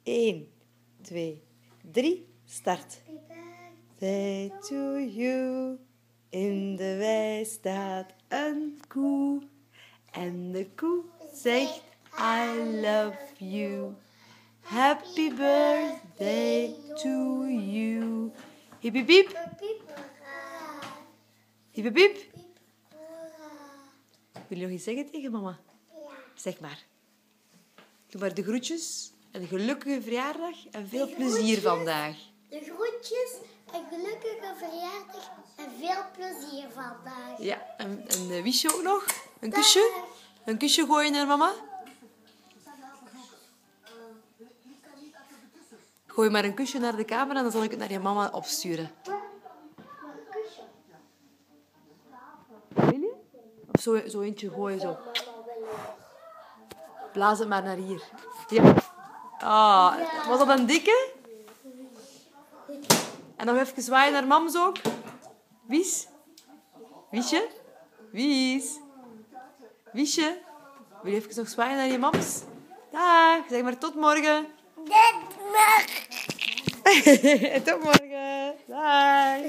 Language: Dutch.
1, 2, 3, start. Birthday to you. In de wei staat een koe. En de koe zegt I love you. Happy birthday to you. Hiep, hiep, hiep. Hiep, hiep, hiep. Wil je nog iets zeggen tegen mama? Zeg maar. Doe maar de groetjes. Een gelukkige verjaardag en veel plezier vandaag. De groetjes, een gelukkige verjaardag en veel plezier vandaag. Ja, en wist je ook nog? Een kusje? Een kusje gooien naar mama? Gooi maar een kusje naar de camera en dan zal ik het naar je mama opsturen. Wil je? Of zo eentje gooien, zo. Blaas het maar naar hier. Ja. Ah, was dat een dikke? En nog even zwaaien naar mams ook. Wies? Wiesje? Wies? Wiesje? Wil je even nog zwaaien naar je mams? Dag, zeg maar tot morgen. Tot morgen. Dag.